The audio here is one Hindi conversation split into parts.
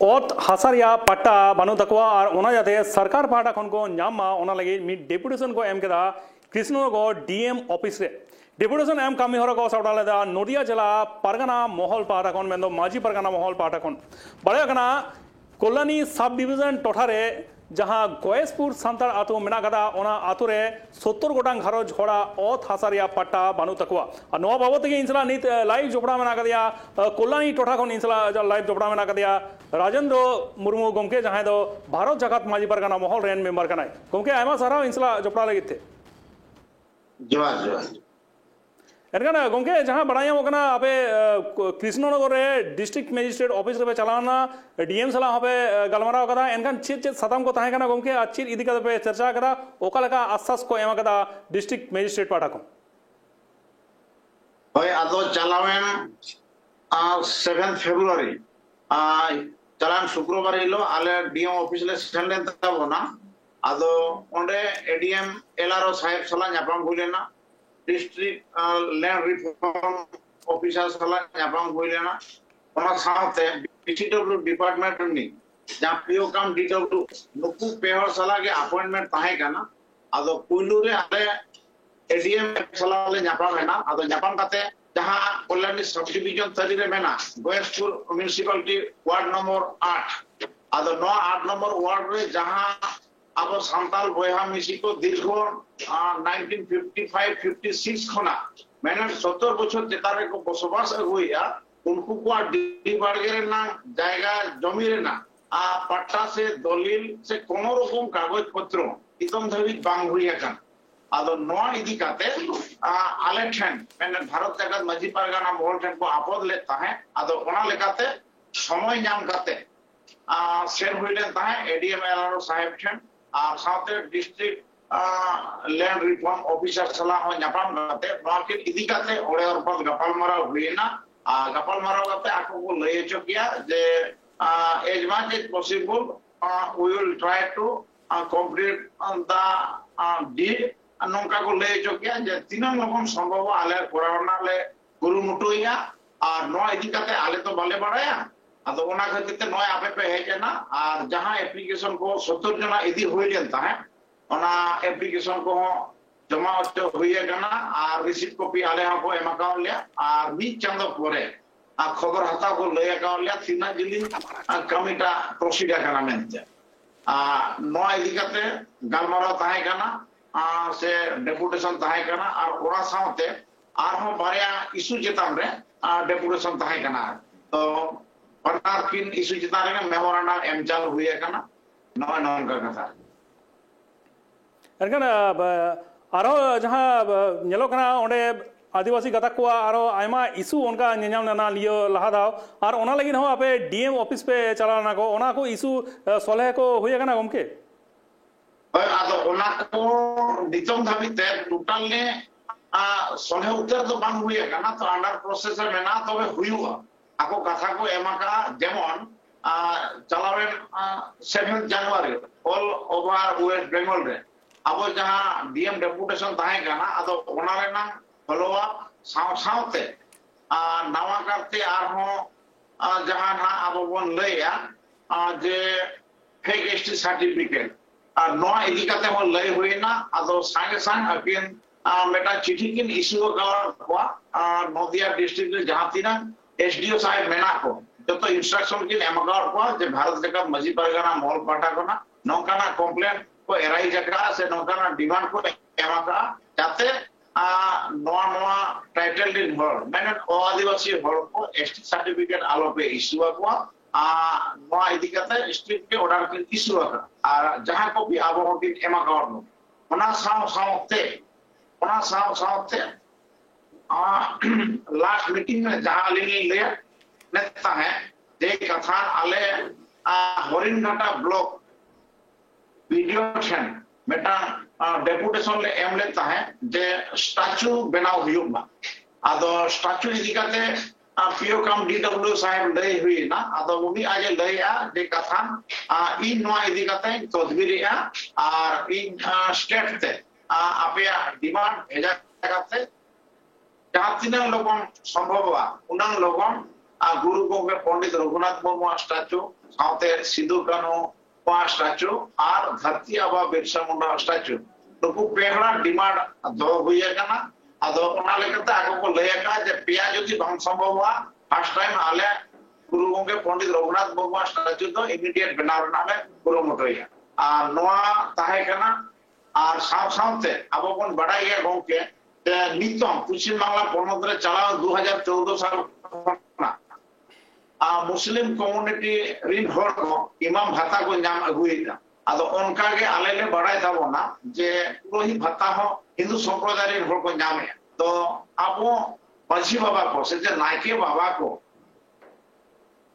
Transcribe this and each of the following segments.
ओत हसारिया पट्टा बानु तकवा और ओना जाते सरकार पाटा खन को न्यामा ओना लगे मी डेपुटेशन को एम केदा कृष्ण को डीएम ऑफिस रे डेपुटेशन एम कामी हरा को साउडा लेदा नोदिया जिला परगना महल पाटा खन मेंदो माजी परगना महल पाटा खन बड़े कना कोलानी सब डिवीजन टोठारे जहां गयसपुर सांतार आतु मेना कदा ओना आतु रे 70 गोटांग घरोज होड़ा ओत हसारिया पट्टा बानु तकवा और नोआ बाबत के इंसला नित लाइव जोपड़ा मेना कदिया कोलानी टोठा खन इंसला लाइव जोपड़ा मेना कदिया राजेंद्र मुर्मू गोमके जहां दो भारत जगत माजी परगना महल रेन मेंबर कनाय गोमके आयमा सारा इंसला जोपड़ा लगित थे जोहार जोहार एनकना गोमके जहां बड़ाया होकना आपे कृष्णनगर रे डिस्ट्रिक्ट मजिस्ट्रेट ऑफिस रे चलाना डीएम सला हबे गलमाराव कदा एनकन चित सतम को ताहे कना गोमके अच्छी इदी कदा पे चर्चा कदा ओकालका आश्वास को एमा कदा डिस्ट्रिक्ट मजिस्ट्रेट पाटा को होय आदो चलावेन 7 फेब्रुआरी चलान शुक्रवार हिलो आले डीएम ऑफिस ले सेंड लेन तबोना आदो ओंडे एडीएम एलआरओ साहेब सला न्यापाम हुइलेना डिस्ट्रिक्ट लैंड रिफॉर्म ऑफिसर सला न्यापाम हुइलेना ओना साथे बीसीडब्ल्यू डिपार्टमेंट नि जहां पीओ काम डीडब्ल्यू नुकु पेहर सला के अपॉइंटमेंट ताहे काना आदो पुइलु रे आले एडीएम सला ले न्यापाम हेना आदो न्यापाम काते जहां कोलानी सब डिवीजन तरी रे मेना गयसपुर म्युनिसिपैलिटी वार्ड नंबर 8 आदो 8 नंबर वार्ड रे जहां अब सांताल बयहा मिसी को दीर्घ 1955 56 खना मैंने 70 बछर जेतारे को बसबास हुइया उनको को डिबाड़गे ना जायगा जमी रे ना पट्टा से दलिल से कोनो रकम कागज पत्र इतम धरि बांग हुइया का आदो नोआ इदी काते आले ठेन मैंने भारत जगत माजी परगना महल ठेन को आपद लेता है आदो ओना लेकाते समय नाम काते शेर हुइलेन ताहे एडीएम एलआरओ साहेब ठेन और साथे डिस्ट्रिक्ट लैंड रिफॉर्म ऑफिसर सलाह हो न्यापाम काते नोआ के इदी काते ओड़े और पद गपालमारा हुइना गपालमारा काते आको को लय चकिया जे as much as possible we will try to complete the deed नौका को ले चुकिया जे तीन लोगों संभव आले कोराना ले गुरु मुटोया और नौ इदी काते आले तो बाले बड़ाया अतो ओना खतिते नौ आपे पे है केना और जहां एप्लीकेशन को 70 जना इदी होई लेनता है ओना एप्लीकेशन को जमा होते हुए कना और रिसीट कॉपी आले हा को एमा का लिया और बी चंद परे खबर हता को ले का लिया तीना जिली कमिटा प्रोसीजर कना मेनते नौ इदी काते गलमारा ताहे कना से डेपुटेशन ताहे कना और ओरा साथे आर हो बारिया इशू जेताम रे डेपुटेशन ताहे कना तो पनार किन इशू जेताम रे मेमोरेंडम एम चालू हुए कना नौ नौ का कथा एनकन आरो जहां नेलो कना ओंडे आदिवासी गता को आरो आयमा इशू उनका नेनाम ना लियो लहा दाव और ओना लगिन हो आपे डीएम ऑफिस पे चलाना को ओना को इशू सोले को हुए कना गमके आदो ओना को दितम धाबिते टोटल ने सोले उत्तर तो बांग हुए कना तो अंडर प्रोसेस में ना तबे हुइवा आको कथा को एमाका जेमन चलावेन 7 जनवरी ऑल ओवर वेस्ट बेंगल रे अब जहां डीएम डेपुटेशन ताहे कना आदो ओना रे ना फॉलो अप साउते नवा करते आर हो जहां ना अब बन लया जे फेक एसटी सर्टिफिकेट और नोआ इदी काते हो लय हुइना आदो संगे संग अपिन मेटा चिठी किन इशू का नदिया डिस्ट्रिक्ट रे जहां तीना एसडीओ साहेब मेना को जो तो इंस्ट्रक्शन किन एमगार को जे भारत जगत माजी परगना महल पाटा को ना नौकाना कंप्लेंट को एराई जगह से नौकाना डिमांड को एमाका जाते नोआ नोआ टाइटल दिन हर मैंने आदिवासी हर को एसटी सर्टिफिकेट आलो पे इशू को नोआ इदी काते स्ट्रिक्ट के ऑर्डर किन इशू और जहां को भी आबो किन एमाका ओना साथे लास्ट मीटिंग में जहां लिंगी ले नेता है जे कथा आले हरिणघाटा ब्लॉक वीडियो छन मेटा डेपुटेशन ले एम लेता है जे स्टैचू बनाओ हुयुमा आदो स्टैचू इदी काते पीओ काम डीडब्ल्यू साहेब लय हुई ना आदो उनी आज लया जे कथा इन नोआ इदी काते तदबिरिया और इन स्टेट ते आपे डिमांड भेजा करते जहां तीन लोगों संभव उन लोगों गुरु गोंगे पंडित रघुनाथ मुर्मू स्टैचू साथे सिदू कानू स्टैचू और धरती आबा बिरसा मुंडा स्टैचू नुकु पेहड़ा डिमांड दो हुए कना अदो ओना लेकते आगो को लयका जे पिया जदि बांग संभव हुआ फर्स्ट टाइम आले गुरु गोंगे पंडित रघुनाथ मुर्मू स्टैचू दो इमीडिएट बनाव नाले गुरु मोटोया आ नोआ ताहे कना और साथ अब बन बड़ाई गंके नितम पश्चिम बांगला पनत रे चलाव 2014 साल मुस्लिम कम्युनिटी रिन हर को इमाम भाता को नाम अगुएदा आदो उनका के आले ले बड़ाई ताबोना जे पुरोहित भाता हो हिंदू संप्रदाय रिन हर को नामे तो अब पछी बाबा को से जे नायके बाबा को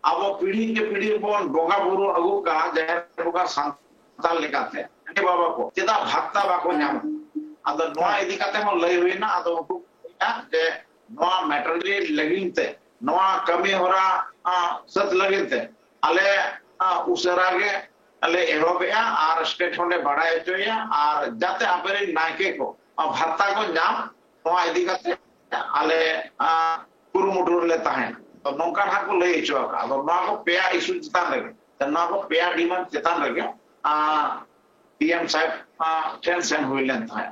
अब पीढ़ी के पीढ़ी बन बोगा बुरु अगु का जहर बोगा संताल लेकाते के बाबा को चेदा भक्ता बाको नाम आदो नोआ इदी काते हो लय हुइना आदो उनको जे नोआ मैटरली लगिनते नोआ कमी होरा सत लगिनते आले उसरा के आले एरोबेया और स्टेट होंडे बढ़ाए चोया और जाते आपरे नायके को भक्ता को नाम नोआ इदी काते आले कुरुमुटुर लेता है तो नोका ना को लय चोका आदो नोआ को पेया इशू चितान लगे नोआ को पेया डिमांड चितान लगे पीएम साहब टेंशन हुई लेंथ है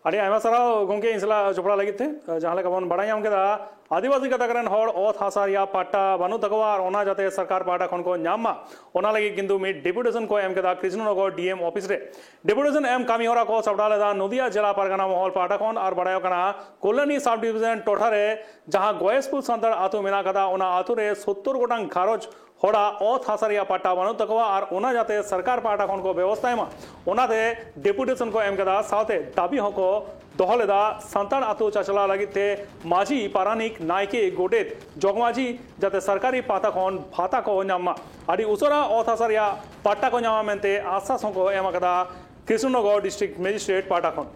अरे आयमा सारा गोंके इंसला चोपड़ा लगी थे जहां लगा बन बड़ा हम के दा आदिवासी कतकरन हड़ ओथ हासारिया पाटा बानु तकवा और ओना जाते सरकार पाटा खन को न्यामा ओना लगी किंतु मी डेपुटेशन को एम के दा कृष्णनगर डीएम ऑफिस रे डेपुटेशन एम कामी होरा को सबडाले दा नदिया जिला परगना महल पाटा खन और बड़ायो कना कोलनी सब डिवीजन टोठा रे जहां गोयसपुर संतर आतु मेना कदा ओना आतु रे 70 गोटांग खारोज होड़ा ओथ हासारिया पाटा बानु तकवा और ओना जाते सरकार पाटा खन को व्यवस्था में ओनाते डेपुटेशन को एम के दा साथे दाबी हको दहलेदा संतान आतु चाचला लगी थे माझी पारानिक नायके गोडेत जगमाजी जाते सरकारी पाता खन भाता को नामा आदि उसरा ओथ हासारिया पाटा को नामा मेनते आश्वास को एम कदा कृष्णनगर डिस्ट्रिक्ट मजिस्ट्रेट पाटा खन।